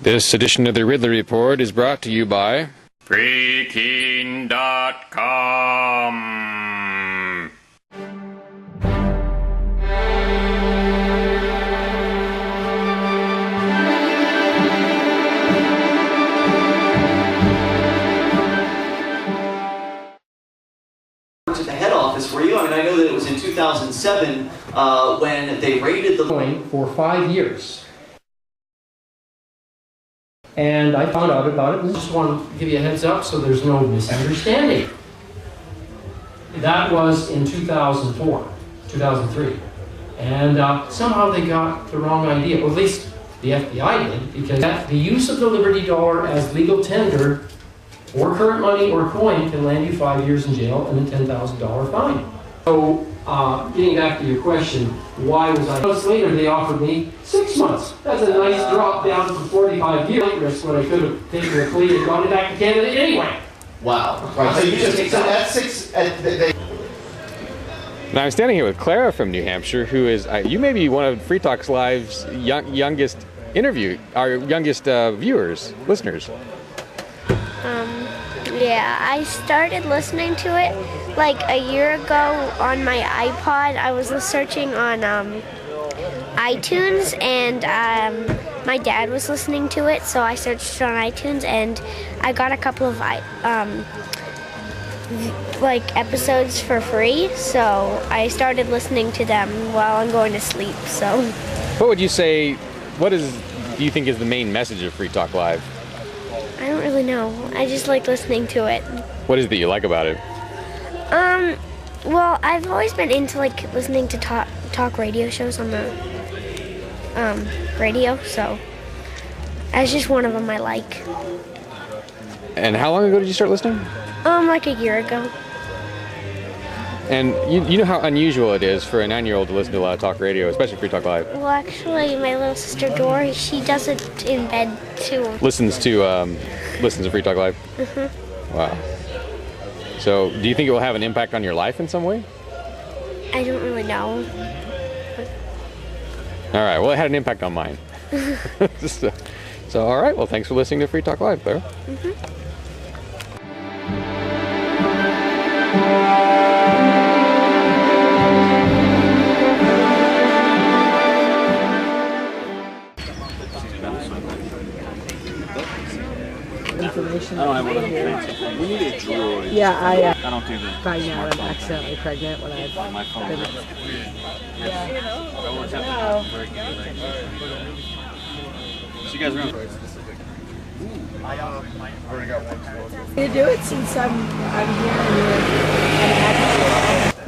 This edition of the Ridley Report is brought to you by Freaking.com. To the head office for you. I mean, I know that it was in 2007 when they raided the coin for 5 years. And I found out about it and just want to give you a heads up so there's no misunderstanding. That was in 2004, 2003. And somehow they got the wrong idea, or at least the FBI did, because the use of the Liberty Dollar as legal tender or current money or coin can land you 5 years in jail and a $10,000 fine. So, getting back to your question, why was I? Months later, they offered me 6 months. That's a nice drop down from 45 years risk when I could have taken a plea and gone back to Canada anyway. Wow. Right. So you just that's 6. Now I'm standing here with Clara from New Hampshire, who is you may be one of Free Talks Live's youngest viewers, listeners. Yeah, I started listening to it like a year ago on my iPod. I was searching on iTunes, and my dad was listening to it, so I searched on iTunes, and I got a couple of episodes for free, so I started listening to them while I'm going to sleep. So, what would you say? Do you think is the main message of Free Talk Live? I don't really know. I just like listening to it. What is it that you like about it? Well, I've always been into listening to talk radio shows on the radio, so that's just one of them I like. And how long ago did you start listening? Like a year ago. And you know how unusual it is for a 9-year-old to listen to a lot of talk radio, especially Free Talk Live. Well, actually, my little sister Dora, she does it in bed too. Listens to Free Talk Live? Mhm. Wow. So, do you think it will have an impact on your life in some way? I don't really know. All right. Well, it had an impact on mine. So, all right. Well, thanks for listening to Free Talk Live, Claire. Mhm. Information. I don't have one of them. We need a droid. Yeah, I don't do that. find out I'm accidentally pregnant when I've My phone. been. So you guys are on. You do it since I'm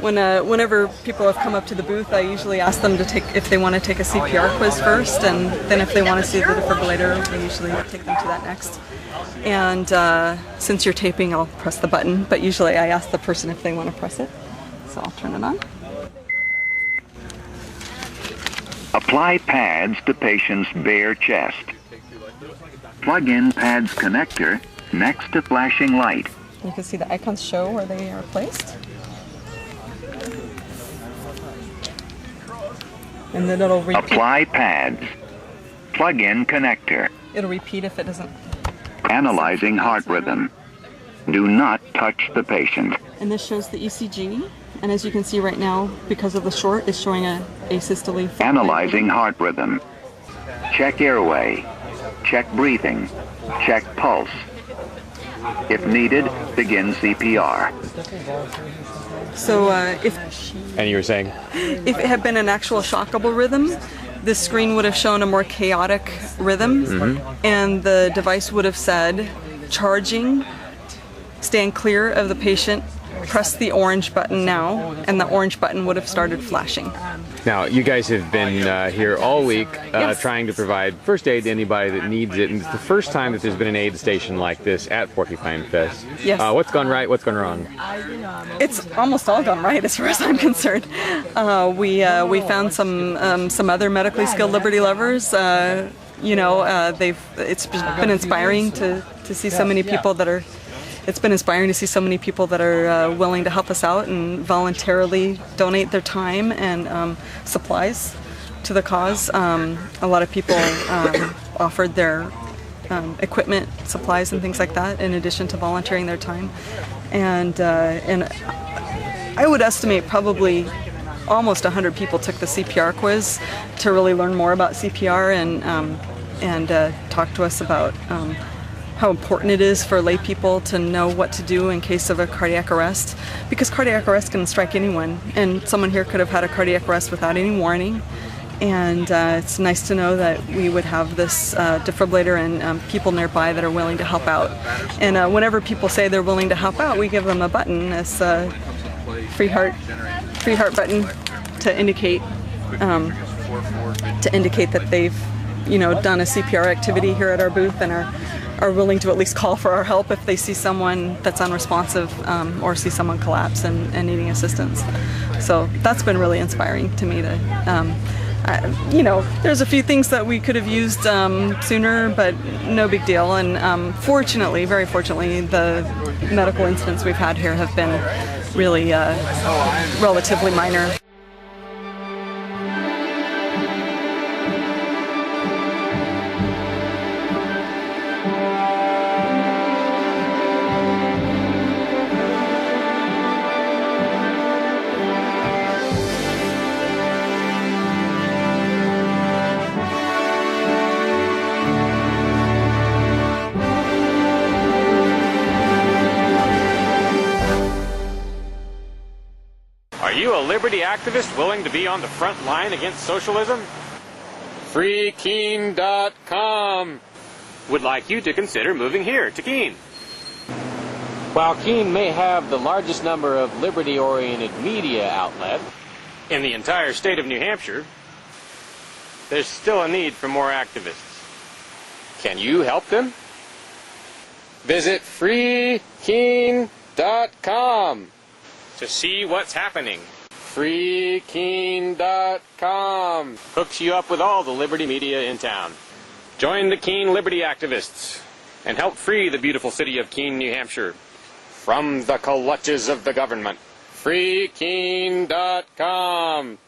here. Whenever people have come up to the booth, I usually ask them to if they want to take a CPR quiz first, and then if they want to see the defibrillator, I usually take them to that next. And since you're taping, I'll press the button, but usually I ask the person if they want to press it. So I'll turn it on. Apply pads to patient's bare chest. Plug in pads connector next to flashing light. You can see the icons show where they are placed. And then it'll repeat. Apply pads. Plug in connector. It'll repeat if it doesn't. Analyzing heart rhythm. Do not touch the patient. And this shows the ECG. And as you can see right now, because of the short, it's showing a asystole. Analyzing heart rhythm. Check airway. Check breathing. Check pulse. If needed, begin CPR. So And you were saying? if it had been an actual shockable rhythm, this screen would have shown a more chaotic rhythm, and the device would have said, charging, stand clear of the patient, press the orange button now, and the orange button would have started flashing. Now, you guys have been here all week Yes. trying to provide first aid to anybody that needs it, and it's the first time that there's been an aid station like this at Porcupine Fest. Yes. What's gone right? What's gone wrong? It's almost all gone right as far as I'm concerned. We found some other medically skilled Liberty lovers. It's been inspiring to see so many people that are. It's been inspiring to see so many people that are willing to help us out and voluntarily donate their time and supplies to the cause. A lot of people offered their equipment, supplies, and things like that, in addition to volunteering their time. And I would estimate probably almost 100 people took the CPR quiz to really learn more about CPR and talk to us about how important it is for lay people to know what to do in case of a cardiac arrest, because cardiac arrest can strike anyone, and someone here could have had a cardiac arrest without any warning. And it's nice to know that we would have this defibrillator and people nearby that are willing to help out. And whenever people say they're willing to help out, we give them a button, this free heart button, to indicate that they've, done a CPR activity here at our booth and are willing to at least call for our help if they see someone that's unresponsive or see someone collapse and needing assistance. So that's been really inspiring to me to. There's a few things that we could have used sooner, but no big deal. And fortunately, very fortunately, the medical incidents we've had here have been really relatively minor. Are you a liberty activist willing to be on the front line against socialism? FreeKeene.com would like you to consider moving here to Keene. While Keene may have the largest number of liberty-oriented media outlets in the entire state of New Hampshire, there's still a need for more activists. Can you help them? Visit FreeKeene.com to see what's happening. FreeKeene.com hooks you up with all the liberty media in town. Join the Keene Liberty activists and help free the beautiful city of Keene, New Hampshire from the clutches of the government. FreeKeene.com